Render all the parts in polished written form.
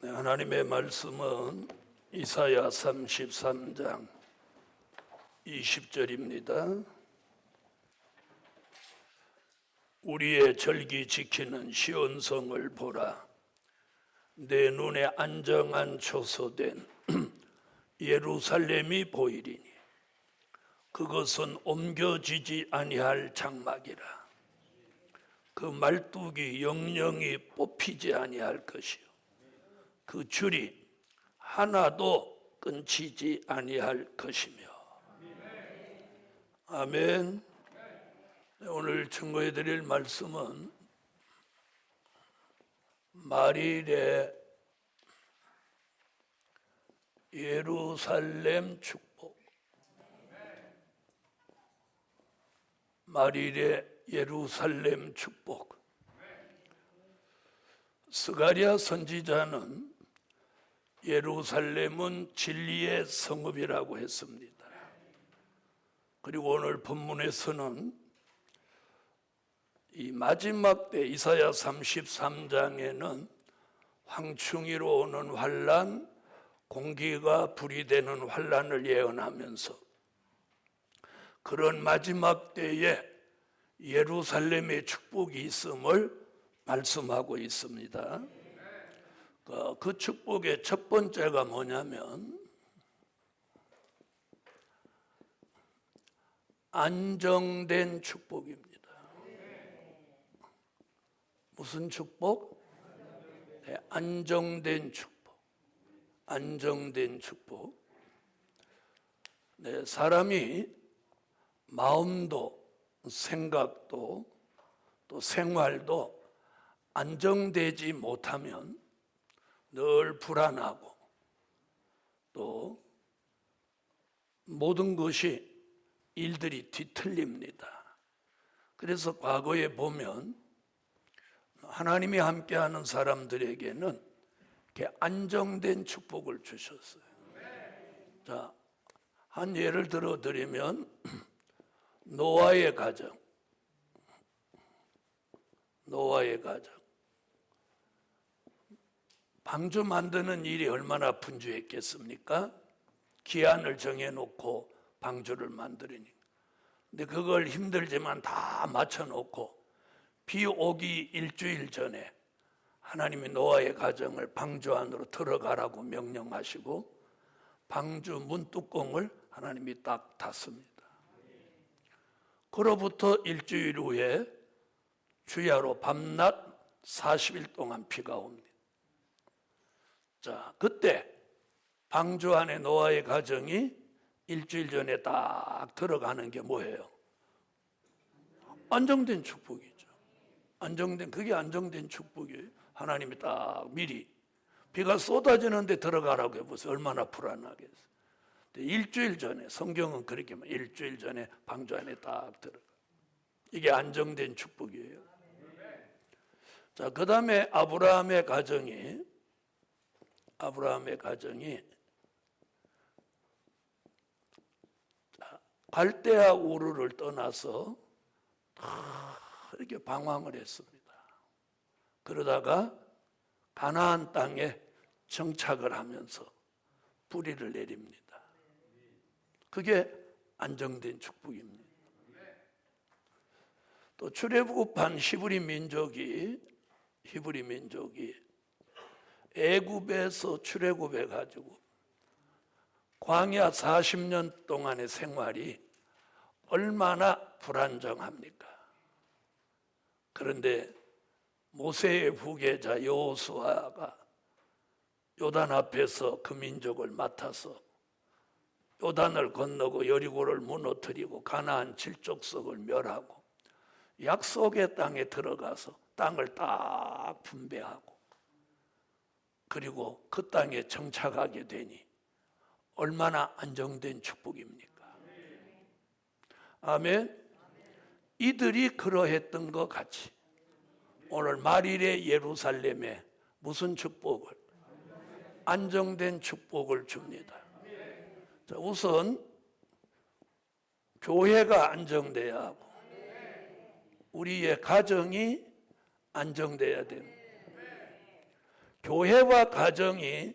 네, 하나님의 말씀은 이사야 33장 20절입니다. 우리의 절기 지키는 시온성을 보라. 내 눈에 안정한 초소된 예루살렘이 보이리니 그것은 옮겨지지 아니할 장막이라. 그 말뚝이 영영이 뽑히지 아니할 것이요 그 줄이 하나도 끊치지 아니할 것이며. 아멘. 오늘 증거해 드릴 말씀은 말일의 예루살렘 축복. 말일의 예루살렘 축복. 스가랴 선지자는 예루살렘은 진리의 성읍이라고 했습니다. 그리고 오늘 본문에서는 이 마지막 때 이사야 33장에는 황충이로 오는 환난, 공기가 불이 되는 환난을 예언하면서 그런 마지막 때에 예루살렘의 축복이 있음을 말씀하고 있습니다. 그 축복의 첫 번째가 뭐냐면 안정된 축복입니다. 무슨 축복? 네, 안정된 축복. 안정된 축복. 네, 사람이 마음도 생각도 또 생활도 안정되지 못하면 늘 불안하고 또 모든 것이 일들이 뒤틀립니다. 그래서 과거에 보면 하나님이 함께하는 사람들에게는 이렇게 안정된 축복을 주셨어요. 자, 한 예를 들어 드리면 노아의 가정. 노아의 가정. 방주 만드는 일이 얼마나 분주했겠습니까? 기한을 정해놓고 방주를 만들으니까. 근데 그걸 힘들지만 다 맞춰놓고 비 오기 일주일 전에 하나님이 노아의 가정을 방주 안으로 들어가라고 명령하시고 방주 문 뚜껑을 하나님이 딱 닫습니다. 그로부터 일주일 후에 주야로 밤낮 40일 동안 비가 옵니다. 자, 그때 방주 안에 노아의 가정이 일주일 전에 딱 들어가는 게 뭐예요? 안정된 축복이죠. 그게 안정된 축복이에요. 하나님이 딱 미리 비가 쏟아지는데 들어가라고 해보세요. 얼마나 불안하겠어요. 일주일 전에, 성경은 그렇게 일주일 전에 방주 안에 딱 들어가. 이게 안정된 축복이에요. 자, 그 다음에 아브라함의 가정이 갈대아 우르를 떠나서 이렇게 방황을 했습니다. 그러다가 가나안 땅에 정착을 하면서 뿌리를 내립니다. 그게 안정된 축복입니다. 또 출애굽한 히브리 민족이 애굽에서 출애굽해 가지고 광야 40년 동안의 생활이 얼마나 불안정합니까? 그런데 모세의 후계자 여호수아가 요단 앞에서 그 민족을 맡아서 요단을 건너고 여리고를 무너뜨리고 가나안 칠족석을 멸하고 약속의 땅에 들어가서 땅을 딱 분배하고 그리고 그 땅에 정착하게 되니 얼마나 안정된 축복입니까? 아멘. 이들이 그러했던 것 같이 오늘 말일의 예루살렘에 무슨 축복을? 안정된 축복을 줍니다. 자, 우선 교회가 안정돼야 하고 우리의 가정이 안정돼야 됩니다. 교회와 가정이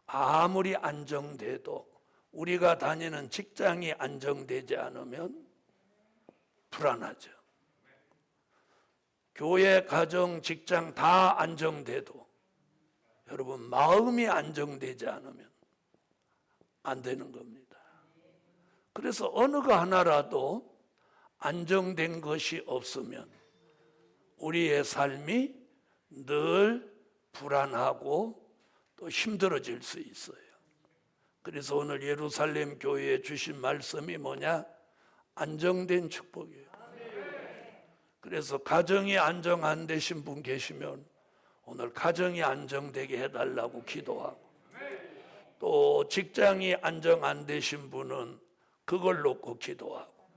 아무리 안정돼도 우리가 다니는 직장이 안정되지 않으면 불안하죠. 교회, 가정, 직장 다 안정돼도 여러분 마음이 안정되지 않으면 안 되는 겁니다. 그래서 어느 거 하나라도 안정된 것이 없으면 우리의 삶이 늘 불안하고 또 힘들어질 수 있어요. 그래서 오늘 예루살렘 교회에 주신 말씀이 뭐냐? 안정된 축복이에요. 그래서 가정이 안정 안 되신 분 계시면 오늘 가정이 안정되게 해달라고 기도하고, 또 직장이 안정 안 되신 분은 그걸 놓고 기도하고,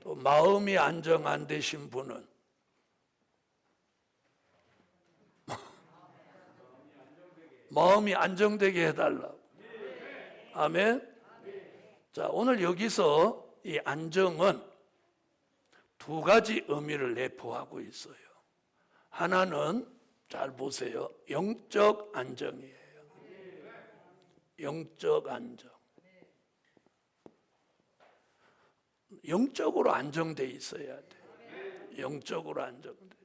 또 마음이 안정 안 되신 분은 마음이 안정되게 해달라고. 아멘. 자, 오늘 여기서 이 안정은 두 가지 의미를 내포하고 있어요. 하나는 잘 보세요. 영적 안정이에요. 영적 안정. 영적으로 안정돼 있어야 돼. 영적으로 안정돼.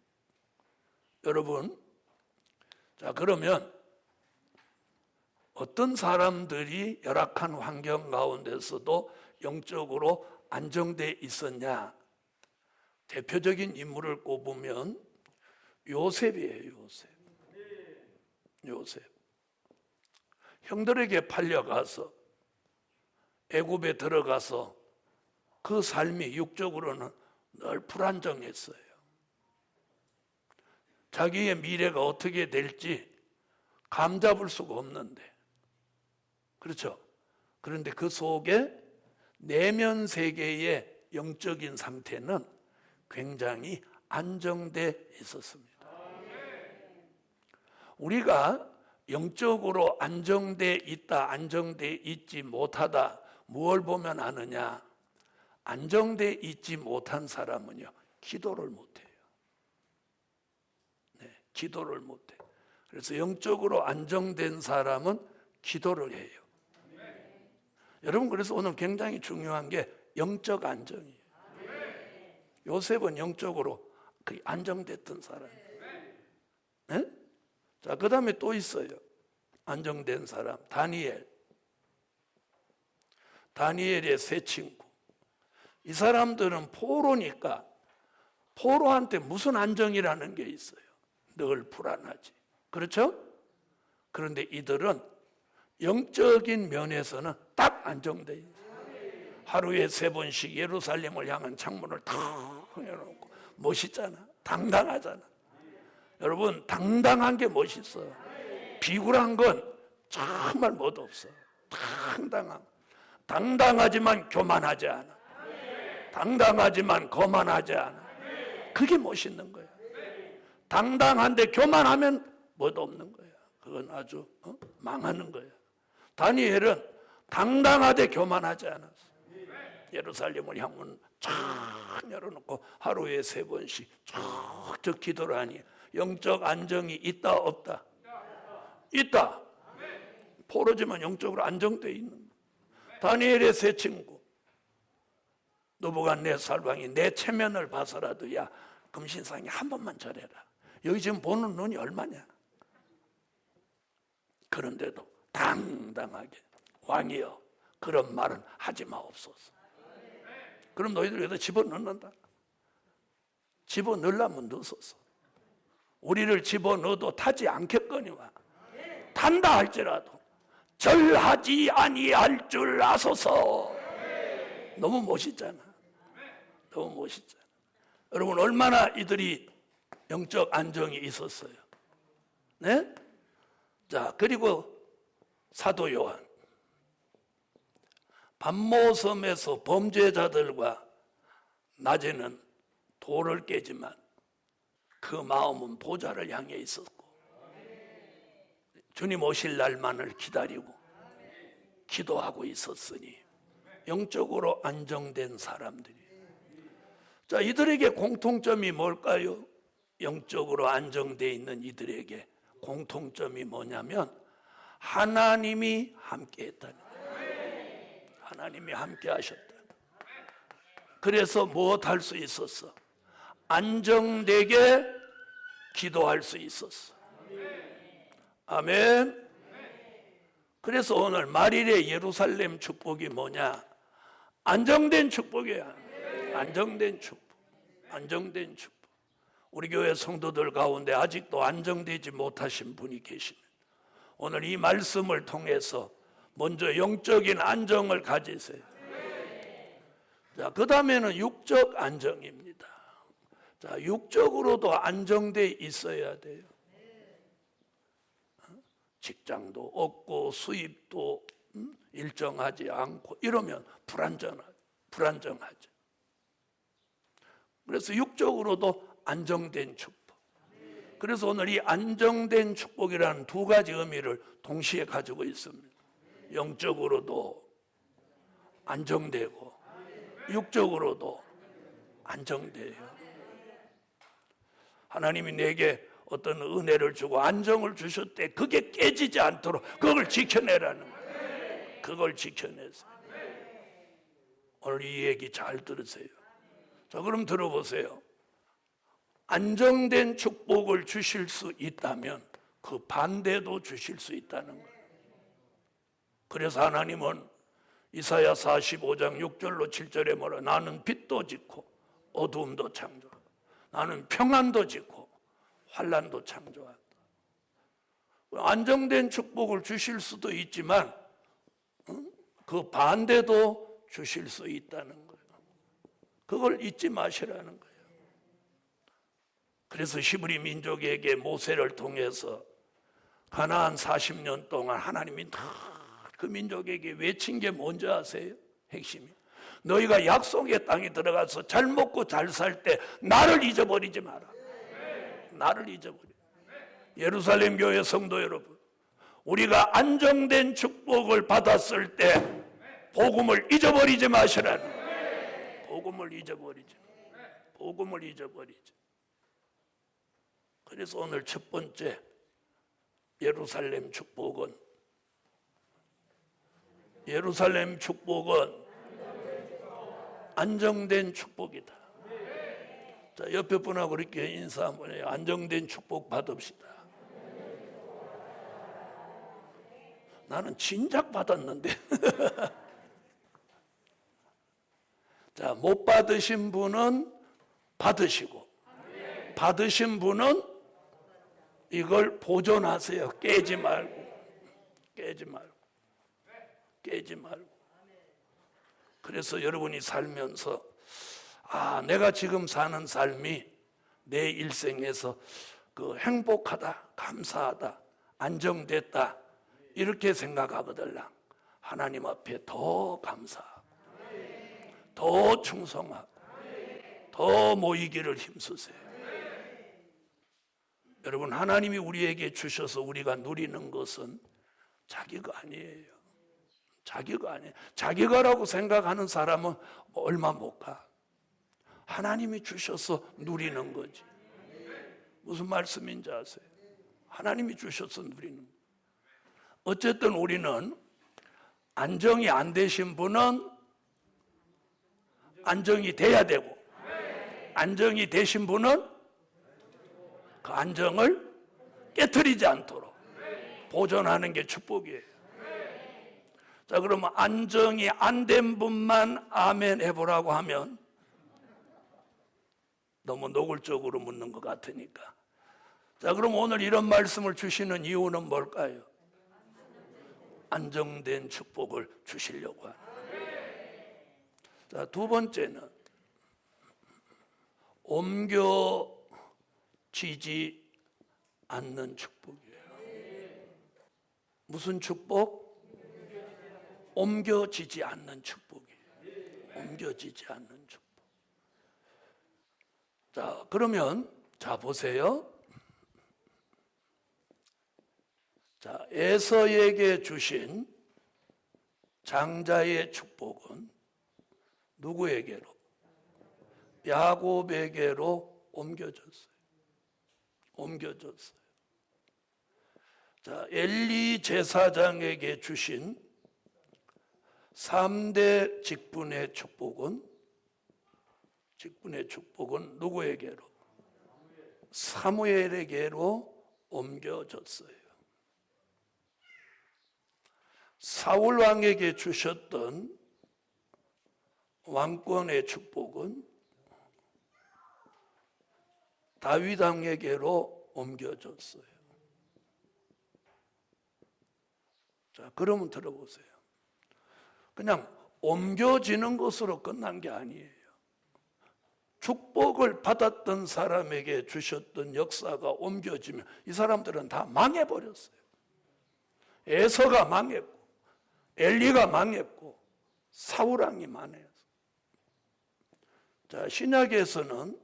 여러분, 자, 그러면 어떤 사람들이 열악한 환경 가운데서도 영적으로 안정돼 있었냐? 대표적인 인물을 꼽으면 요셉이에요. 요셉. 형들에게 팔려가서 애굽에 들어가서 그 삶이 육적으로는 늘 불안정했어요. 자기의 미래가 어떻게 될지 감 잡을 수가 없는데, 그렇죠? 그런데 그 속에 내면 세계의 영적인 상태는 굉장히 안정돼 있었습니다. 우리가 영적으로 안정돼 있다, 안정돼 있지 못하다, 무엇을 보면 아느냐? 안정돼 있지 못한 사람은요, 기도를 못해요. 네, 기도를 못해. 그래서 영적으로 안정된 사람은 기도를 해요. 여러분, 그래서 오늘 굉장히 중요한 게 영적 안정이에요. 요셉은 영적으로 거의 안정됐던 사람이에요. 네? 자, 그 다음에 또 있어요. 안정된 사람, 다니엘의 세 친구. 이 사람들은 포로니까 포로한테 무슨 안정이라는 게 있어요? 늘 불안하지. 그렇죠? 그런데 이들은 영적인 면에서는 딱 안정돼 있어요. 하루에 3번씩 예루살렘을 향한 창문을 탁 열어놓고 멋있잖아. 당당하잖아. 여러분, 당당한 게 멋있어요. 비굴한 건 정말 멋없어. 당당하지만 교만하지 않아. 당당하지만 거만하지 않아. 그게 멋있는 거야. 당당한데 교만하면 멋없는 거야. 그건 아주 망하는 거야. 다니엘은 당당하되 교만하지 않았어. 예루살렘을 향문 쫙 열어놓고 하루에 3번씩 쫙 기도를 하니 영적 안정이 있다 없다? 있다. 포로지만 영적으로 안정되어 있는 거야. 다니엘의 세 친구, 느부갓네살 왕이 내 체면을 봐서라도 야 금신상에 한 번만 절해라. 여기 지금 보는 눈이 얼마냐? 그런데도 당당하게 왕이여 그런 말은 하지 마옵소서. 그럼 너희들 여기다 집어넣는다. 집어넣으려면 넣어서 우리를 집어넣어도 타지 않겠거니와 탄다 할지라도 절하지 아니할 줄 아소서. 너무 멋있잖아. 너무 멋있잖아. 여러분, 얼마나 이들이 영적 안정이 있었어요. 네? 자, 그리고 사도 요한. 밤모섬에서 범죄자들과 낮에는 돌을 깨지만 그 마음은 보좌를 향해 있었고 주님 오실 날만을 기다리고 기도하고 있었으니 영적으로 안정된 사람들이. 자, 이들에게 공통점이 뭘까요? 영적으로 안정되어 있는 이들에게 공통점이 뭐냐면 하나님이 함께 했다는 거예요. 하나님이 함께 하셨다. 그래서 무엇 할 수 있었어? 안정되게 기도할 수 있었어. 아멘. 그래서 오늘 말일의 예루살렘 축복이 뭐냐? 안정된 축복이야. 안정된 축복. 안정된 축복. 우리 교회 성도들 가운데 아직도 안정되지 못하신 분이 계시면 오늘 이 말씀을 통해서 먼저 영적인 안정을 가지세요. 자, 그 다음에는 육적 안정입니다. 자, 육적으로도 안정돼 있어야 돼요. 직장도 없고 수입도 일정하지 않고 이러면 불안정하죠. 그래서 육적으로도 안정된 축복. 그래서 오늘 이 안정된 축복이라는 두 가지 의미를 동시에 가지고 있습니다. 영적으로도 안정되고 육적으로도 안정돼요. 하나님이 내게 어떤 은혜를 주고 안정을 주셨대. 그게 깨지지 않도록 그걸 지켜내라는 거예요. 그걸 지켜내세요. 오늘 이 얘기 잘 들으세요. 자, 그럼 들어보세요. 안정된 축복을 주실 수 있다면 그 반대도 주실 수 있다는 거예요. 그래서 하나님은 이사야 45장 6절로 7절에 뭐라? 나는 빛도 짓고 어두움도 창조하고 나는 평안도 짓고 환난도 창조한다. 안정된 축복을 주실 수도 있지만 그 반대도 주실 수 있다는 거예요. 그걸 잊지 마시라는 거예요. 그래서 히브리 민족에게 모세를 통해서 가나안 40년 동안 하나님이 다 그 민족에게 외친 게 뭔지 아세요? 핵심이 너희가 약속의 땅에 들어가서 잘 먹고 잘 살 때 나를 잊어버리지 마라. 나를 잊어버려. 예루살렘 교회 성도 여러분, 우리가 안정된 축복을 받았을 때 복음을 잊어버리지 마시라는 거예요. 복음을 잊어버리지. 복음을 잊어버리지. 그래서 오늘 첫 번째 예루살렘 축복은 안정된 축복이다. 자, 옆에 분하고 이렇게 인사 한번 해요. 안정된 축복 받읍시다. 나는 진작 받았는데. 자, 못 받으신 분은 받으시고, 받으신 분은 이걸 보존하세요. 깨지 말고. 그래서 여러분이 살면서 내가 지금 사는 삶이 내 일생에서 그 행복하다, 감사하다, 안정됐다 이렇게 생각하거들랑 하나님 앞에 더 감사하고 더 충성하고 더 모이기를 힘쓰세요. 여러분, 하나님이 우리에게 주셔서 우리가 누리는 것은 자기가 아니에요. 자기가 아니에요. 자기가라고 생각하는 사람은 얼마 못 가. 하나님이 주셔서 누리는 거지. 무슨 말씀인지 아세요? 하나님이 주셔서 누리는 거예요. 어쨌든 우리는 안정이 안 되신 분은 안정이 돼야 되고, 안정이 되신 분은 그 안정을 깨트리지 않도록 보존하는 게 축복이에요. 자, 그러면 안정이 안 된 분만 아멘 해보라고 하면 너무 노골적으로 묻는 것 같으니까. 자, 그럼 오늘 이런 말씀을 주시는 이유는 뭘까요? 안정된 축복을 주시려고 하는. 자, 두 번째는 옮겨지지 않는 축복이에요. 무슨 축복? 옮겨지지 않는 축복이에요. 옮겨지지 않는 축복. 자, 그러면 보세요. 자, 에서에게 주신 장자의 축복은 누구에게로? 야곱에게로 옮겨졌어요. 자, 엘리 제사장에게 주신 3대 직분의 축복은 누구에게로? 사무엘에게로 옮겨졌어요. 사울 왕에게 주셨던 왕권의 축복은 다윗 왕에게로 옮겨졌어요. 자, 그러면 들어보세요. 그냥 옮겨지는 것으로 끝난 게 아니에요. 축복을 받았던 사람에게 주셨던 역사가 옮겨지면 이 사람들은 다 망해버렸어요. 에서가 망했고 엘리가 망했고 사울왕이 망했어요. 자, 신약에서는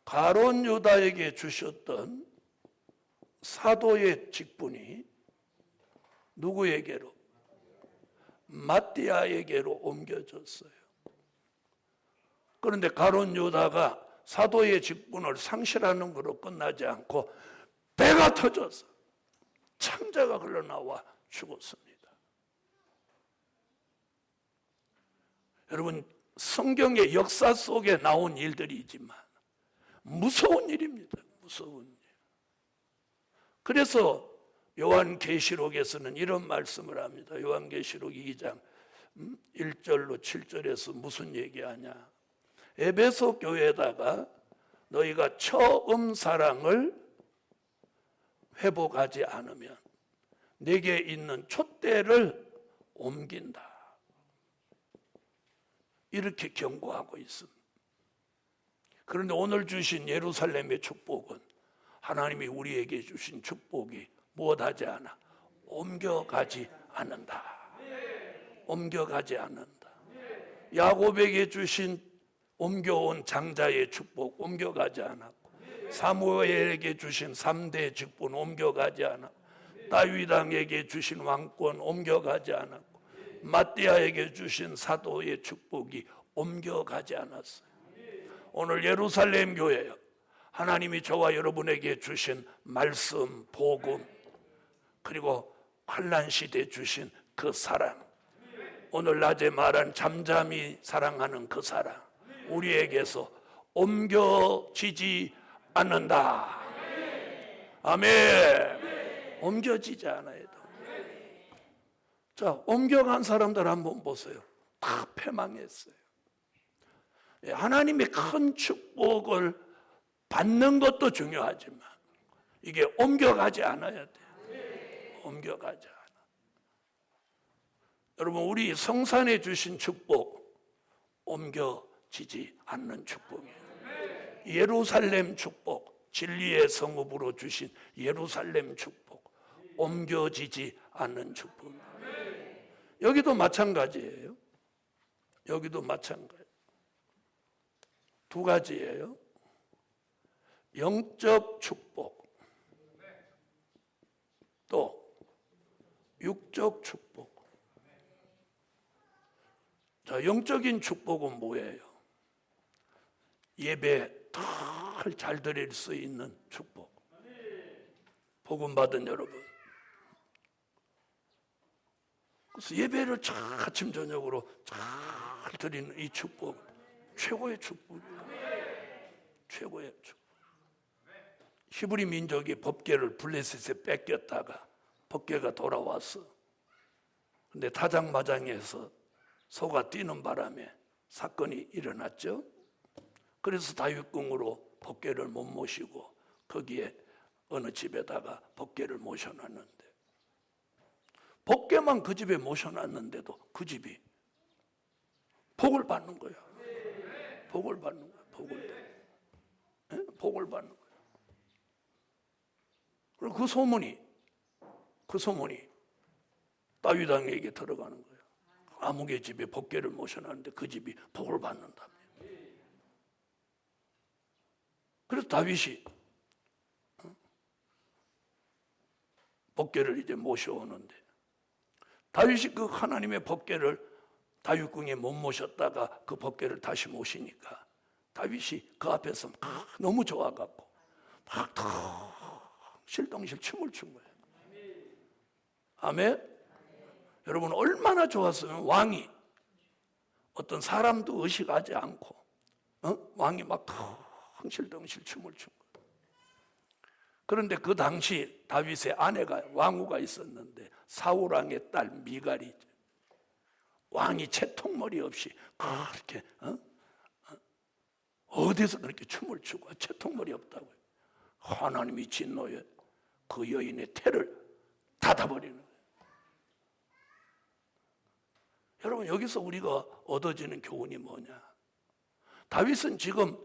가론 유다에게 주셨던 사도의 직분이 누구에게로? 마띠아에게로 옮겨졌어요. 그런데 가론 유다가 사도의 직분을 상실하는 것으로 끝나지 않고 배가 터져서 창자가 흘러나와 죽었습니다. 여러분, 성경의 역사 속에 나온 일들이지만 무서운 일입니다. 무서운 일. 그래서 요한계시록에서는 이런 말씀을 합니다. 요한계시록 2장 1절로 7절에서 무슨 얘기하냐? 에베소 교회에다가 너희가 처음 사랑을 회복하지 않으면 내게 있는 촛대를 옮긴다. 이렇게 경고하고 있습니다. 그런데 오늘 주신 예루살렘의 축복은 하나님이 우리에게 주신 축복이 무엇하지 않아? 옮겨가지 않는다. 옮겨가지 않는다. 야곱에게 주신 옮겨온 장자의 축복 옮겨가지 않았고, 사무엘에게 주신 3대 직분 옮겨가지 않았고, 다윗 왕에게 주신 왕권 옮겨가지 않았고, 마띠아에게 주신 사도의 축복이 옮겨가지 않았어요. 오늘 예루살렘 교회요, 하나님이 저와 여러분에게 주신 말씀, 복음, 그리고 환난 시대에 주신 그 사랑, 오늘 낮에 말한 잠잠히 사랑하는 그 사랑, 우리에게서 옮겨지지 않는다. 아멘. 옮겨지지 않아야 돼. 자, 옮겨간 사람들 한번 보세요. 다 패망했어요. 하나님의 큰 축복을 받는 것도 중요하지만 이게 옮겨가지 않아야 돼요. 옮겨가지 않아. 여러분, 우리 성산에 주신 축복 옮겨지지 않는 축복이에요. 예루살렘 축복, 진리의 성읍으로 주신 예루살렘 축복 옮겨지지 않는 축복이에요. 여기도 마찬가지예요. 여기도 마찬가지. 두 가지예요. 영적 축복, 또 육적 축복. 자, 영적인 축복은 뭐예요? 예배 잘 드릴 수 있는 축복. 복음 받은 여러분. 그래서 예배를 아침 저녁으로 잘 드리는 이 축복, 최고의 축복이에요. 최고의 축복. 히브리 민족이 법궤를 블레셋에 뺏겼다가 법궤가 돌아왔어. 근데 타장마장해서 소가 뛰는 바람에 사건이 일어났죠. 그래서 다윗궁으로 법궤를 못 모시고 거기에 어느 집에다가 법궤를 모셔놨는데, 법궤만 그 집에 모셔놨는데도 그 집이 복을 받는 거야. 복을 받는 거야. 복을 받는 거야. 그리고 그 소문이 다윗 왕에게 들어가는 거예요. 아무개 집에 법궤를 모셔놨는데 그 집이 복을 받는답니다. 그래서 다윗이 법궤를 이제 모셔오는데, 다윗이 그 하나님의 법궤를 다윗궁에 못 모셨다가 그 법궤를 다시 모시니까 다윗이 그 앞에서 막 너무 좋아갖고 막 실덩실 춤을 춘 거예요. 아멘? 여러분 얼마나 좋았으면 왕이 어떤 사람도 의식하지 않고 왕이 막 덩실덩실 춤을 춘 거예요. 그런데 그 당시 다윗의 아내가 왕후가 있었는데 사울 왕의 딸 미갈이죠. 왕이 채통머리 없이 그렇게 어디서 그렇게 춤을 추고 채통머리 없다고요. 하나님이 진노에 그 여인의 태를 닫아버리는 거예요. 여러분 여기서 우리가 얻어지는 교훈이 뭐냐? 다윗은 지금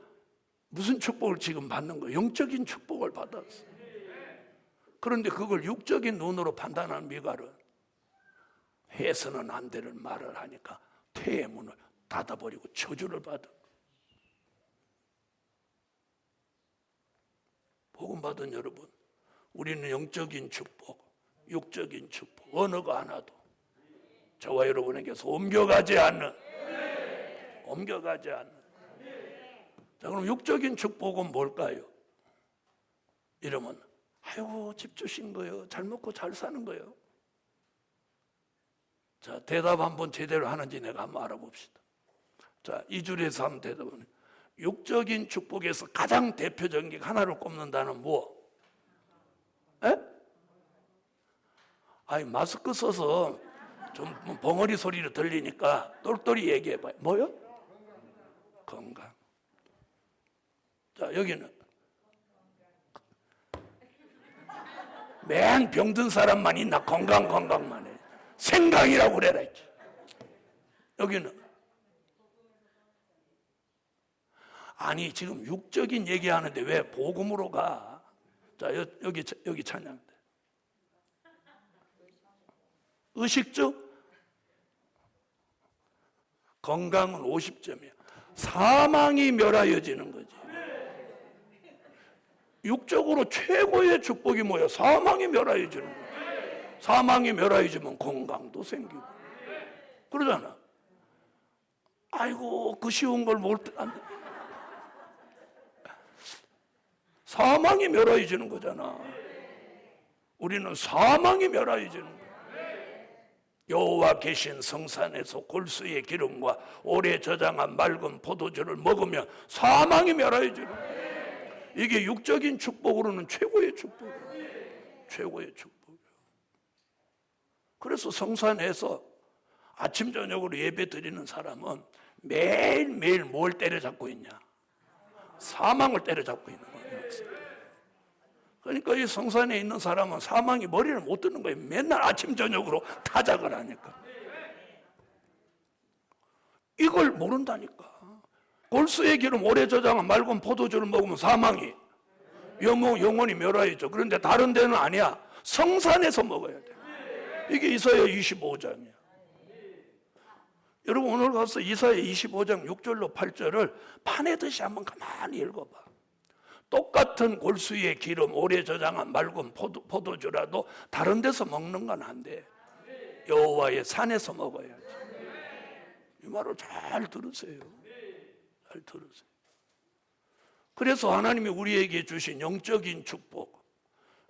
무슨 축복을 지금 받는 거예요? 영적인 축복을 받았어요. 그런데 그걸 육적인 눈으로 판단한 미갈은 해서는 안 되는 말을 하니까 태의 문을 닫아버리고 저주를 받은 거예요. 복음 받은 여러분, 우리는 영적인 축복, 육적인 축복 어느 거 하나도 저와 여러분에게서 옮겨가지 않는 자, 그럼 육적인 축복은 뭘까요? 이러면 아이고 집 주신 거예요. 잘 먹고 잘 사는 거예요. 자, 대답 한번 제대로 하는지 내가 한번 알아봅시다. 자, 이 줄에서 한번 대답은 육적인 축복에서 가장 대표적인 게 하나를 꼽는다는 뭐? 에? 아니 마스크 써서 좀 벙어리 소리로 들리니까 똘똘히 얘기해봐요. 뭐요? 건강. 자, 여기는 맨 병든 사람만 있나? 건강만 해. 생강이라고 그래라 했지. 여기는 아니 지금 육적인 얘기하는데 왜 복음으로 가? 자, 여기 찬양대. 의식적 건강은 50점이야. 사망이 멸하여지는 거지. 육적으로 최고의 축복이 뭐야? 사망이 멸하여지는 거야. 사망이 멸하여지면 건강도 생기고 그러잖아. 아이고 그 쉬운 걸 못 안. 사망이 멸하여지는 거잖아. 우리는 사망이 멸하여지는 거야. 여호와 계신 성산에서 골수의 기름과 오래 저장한 맑은 포도주를 먹으면 사망이 멸하여지는 거야. 이게 육적인 축복으로는 최고의 축복이에요. 최고의 축복이에요. 그래서 성산에서 아침 저녁으로 예배 드리는 사람은 매일매일 뭘 때려잡고 있냐? 사망을 때려잡고 있는 거예요. 그러니까 이 성산에 있는 사람은 사망이 머리를 못 드는 거예요. 맨날 아침 저녁으로 타작을 하니까. 이걸 모른다니까. 골수의 기름 오래 저장한 맑은 포도주를 먹으면 사망이 영원히 멸하여져. 그런데 다른 데는 아니야. 성산에서 먹어야 돼. 이게 이사야 25장이야. 여러분 오늘 가서 이사야 25장 6절로 8절을 파내듯이 한번 가만히 읽어봐. 똑같은 골수의 기름 오래 저장한 맑은 포도주라도 다른 데서 먹는 건 안 돼. 여호와의 산에서 먹어야지. 이 말을 잘 들으세요. 잘 들으세요. 그래서 하나님이 우리에게 주신 영적인 축복,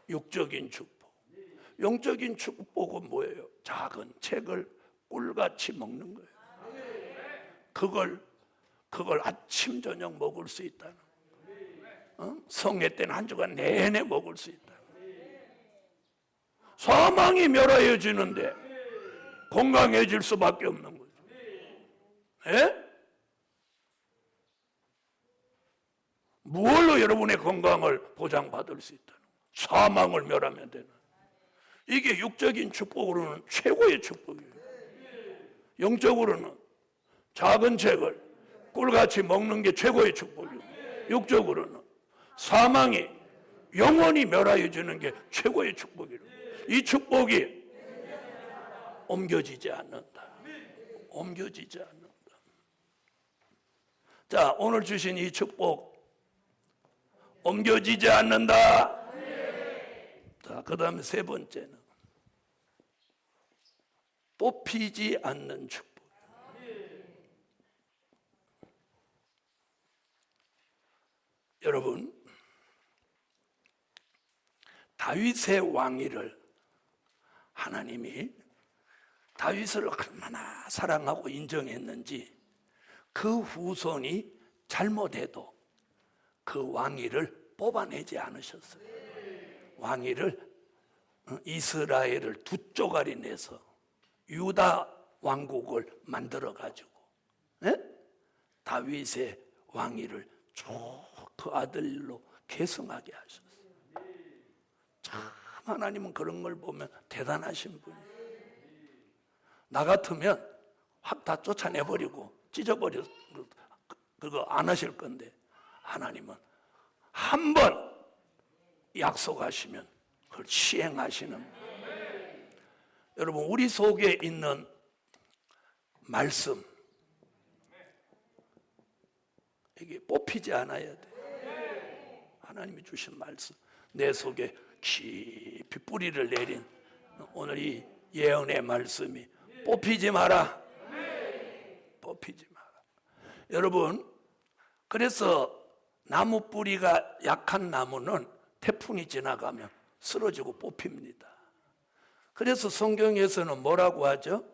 육적인 축복. 영적인 축복은 뭐예요? 작은 책을 꿀같이 먹는 거예요. 그걸 아침 저녁 먹을 수 있다는 거예요. 성회 때는 한 주간 내내 먹을 수 있다. 사망이 멸하여지는데 건강해질 수밖에 없는 거죠. 예? 무엇로 여러분의 건강을 보장받을 수 있다는 거예요? 사망을 멸하면 되는. 이게 육적인 축복으로는 최고의 축복이에요. 영적으로는 작은 책을 꿀같이 먹는 게 최고의 축복이에요. 육적으로는 사망이 영원히 멸하여지는 게 최고의 축복이에요. 이 축복이 옮겨지지 않는다. 옮겨지지 않는다. 자, 오늘 주신 이 축복 옮겨지지 않는다. 자, 그 다음에 세 번째는 뽑히지 않는 축복. 여러분, 다윗의 왕위를 하나님이 다윗을 얼마나 사랑하고 인정했는지 그 후손이 잘못해도 그 왕위를 뽑아내지 않으셨어요. 왕위를 이스라엘을 두 쪼가리 내서 유다 왕국을 만들어 가지고 다윗의 왕위를 쭉 그 아들로 계승하게 하셨어요. 참 하나님은 그런 걸 보면 대단하신 분이에요. 나 같으면 확 다 쫓아내버리고 찢어버려 그거 안 하실 건데 하나님은 한 번 약속하시면 그걸 시행하시는 거예요. 여러분 우리 속에 있는 말씀 이게 뽑히지 않아야 돼요. 하나님이 주신 말씀 내 속에 깊이 뿌리를 내린 오늘 이 예언의 말씀이 뽑히지 마라. 뽑히지 마라. 여러분 그래서 나무 뿌리가 약한 나무는 태풍이 지나가면 쓰러지고 뽑힙니다. 그래서 성경에서는 뭐라고 하죠?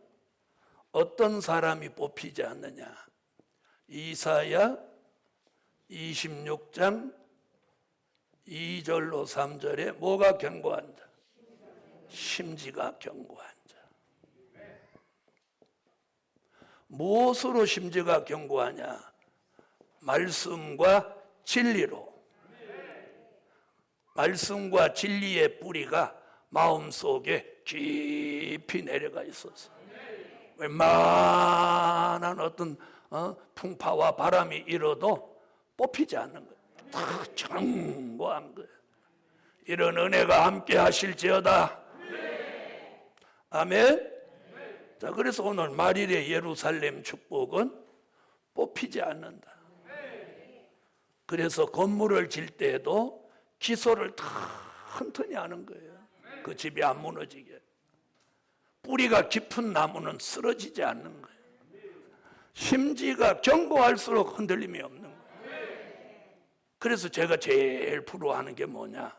어떤 사람이 뽑히지 않느냐. 이사야 26장 2절로 3절에 뭐가 견고한 자? 심지가 견고한 자. 무엇으로 심지가 견고하냐? 말씀과 진리로. 말씀과 진리의 뿌리가 마음속에 깊이 내려가 있어서 웬만한 어떤 풍파와 바람이 일어도 뽑히지 않는 거예요. 다 견고한 거예요. 이런 은혜가 함께 하실지어다. 아멘. 자, 그래서 오늘 말일의 예루살렘 축복은 뽑히지 않는다. 그래서 건물을 질 때에도 기소를 튼튼히 하는 거예요. 그 집이 안 무너지게. 뿌리가 깊은 나무는 쓰러지지 않는 거예요. 심지가 견고할수록 흔들림이 없는 거예요. 그래서 제가 제일 부러워하는 게 뭐냐?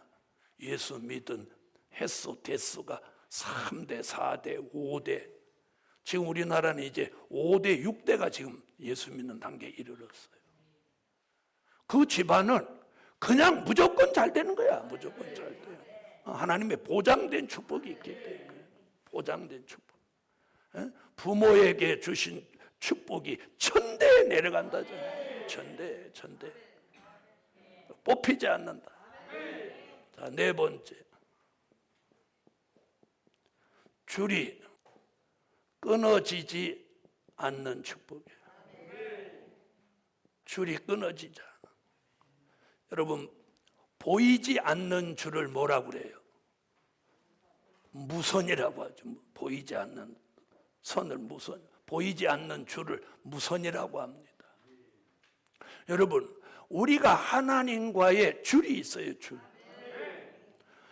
예수 믿은 횟수 대수가 3대, 4대, 5대. 지금 우리나라는 이제 5대, 6대가 지금 예수 믿는 단계에 이르렀어요. 그 집안은 그냥 무조건 잘 되는 거야. 무조건 잘 돼요. 하나님의 보장된 축복이 있기 때문에. 보장된 축복. 부모에게 주신 축복이 천대에 내려간다잖아요. 천대. 뽑히지 않는다. 자, 네 번째. 줄이 끊어지지 않는 축복이에요. 줄이 끊어지지 않아. 여러분, 보이지 않는 줄을 뭐라고 그래요? 무선이라고 하죠. 보이지 않는 선을 무선. 보이지 않는 줄을 무선이라고 합니다. 여러분, 우리가 하나님과의 줄이 있어요. 줄.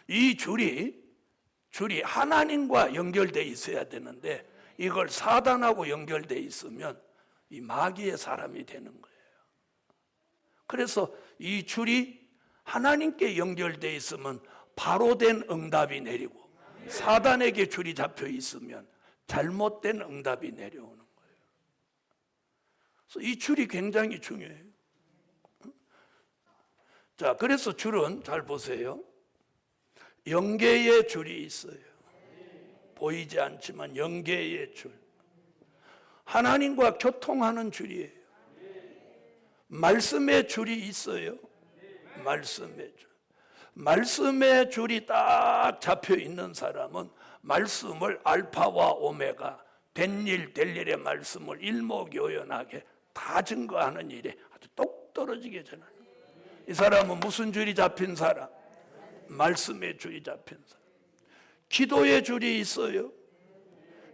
이 줄이 하나님과 연결되어 있어야 되는데 이걸 사단하고 연결되어 있으면 이 마귀의 사람이 되는 거예요. 그래서 이 줄이 하나님께 연결되어 있으면 바로 된 응답이 내리고 사단에게 줄이 잡혀 있으면 잘못된 응답이 내려오는 거예요. 그래서 이 줄이 굉장히 중요해요. 자, 그래서 줄은 잘 보세요. 영계의 줄이 있어요. 보이지 않지만 영계의 줄. 하나님과 교통하는 줄이에요. 말씀의 줄이 있어요. 말씀의 줄. 말씀의 줄이 딱 잡혀 있는 사람은 말씀을 알파와 오메가, 된 일, 될 일의 말씀을 일목요연하게 다 증거하는 일에 아주 똑 떨어지게 전하는. 이 사람은 무슨 줄이 잡힌 사람? 말씀의 줄이 잡힌 사람. 기도의 줄이 있어요.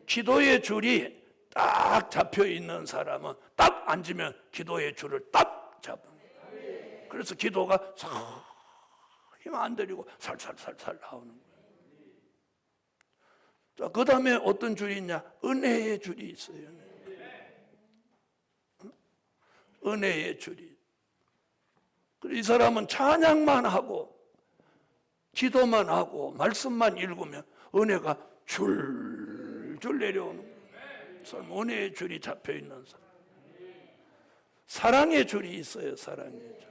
기도의 줄이 딱 잡혀 있는 사람은 딱 앉으면 기도의 줄을 딱 잡아요. 그래서 기도가 힘 안 들이고 살살살살 나오는 거예요. 자, 그 다음에 어떤 줄이 있냐? 은혜의 줄이 있어요. 은혜의 줄이. 이 사람은 찬양만 하고 기도만 하고 말씀만 읽으면 은혜가 줄줄 내려오는 거예요. 은혜의 줄이 잡혀있는 사람. 사랑의 줄이 있어요. 사랑의 줄.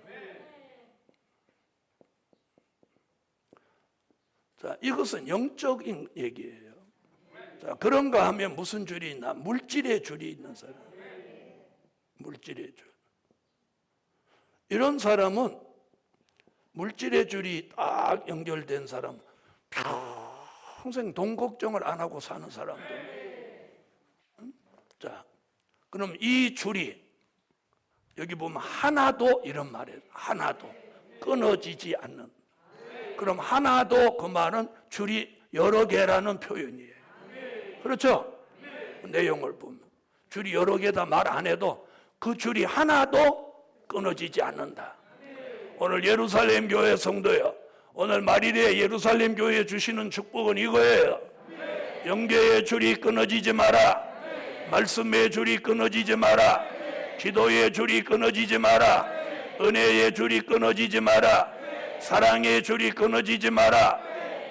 자, 이것은 영적인 얘기예요. 자, 그런가 하면 무슨 줄이 있나? 물질의 줄이 있는 사람. 물질의 줄. 이런 사람은 물질의 줄이 딱 연결된 사람, 평생 돈 걱정을 안 하고 사는 사람들. 자, 그럼 이 줄이 여기 보면 하나도 이런 말이에요. 하나도 끊어지지 않는. 그럼 하나도 그 말은 줄이 여러 개라는 표현이에요. 그렇죠? 내용을 보면 줄이 여러 개다 말 안 해도 그 줄이 하나도 끊어지지 않는다. 오늘 예루살렘 교회 성도요, 오늘 말일에 예루살렘 교회에 주시는 축복은 이거예요. 영계의 줄이 끊어지지 마라. 말씀의 줄이 끊어지지 마라. 기도의 줄이 끊어지지 마라. 은혜의 줄이 끊어지지 마라. 사랑의 줄이 끊어지지 마라.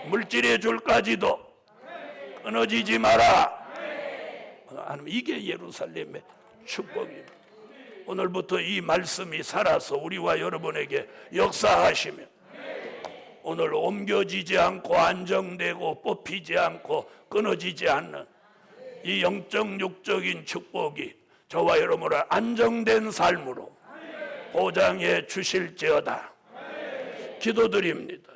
물질의 줄까지도 끊어지지 마라. 이게 예루살렘의 축복입니다. 오늘부터 이 말씀이 살아서 우리와 여러분에게 역사하시며 오늘 옮겨지지 않고 안정되고 뽑히지 않고 끊어지지 않는 이 영적 육적인 축복이 저와 여러분을 안정된 삶으로 보장해 주실지어다. 기도드립니다.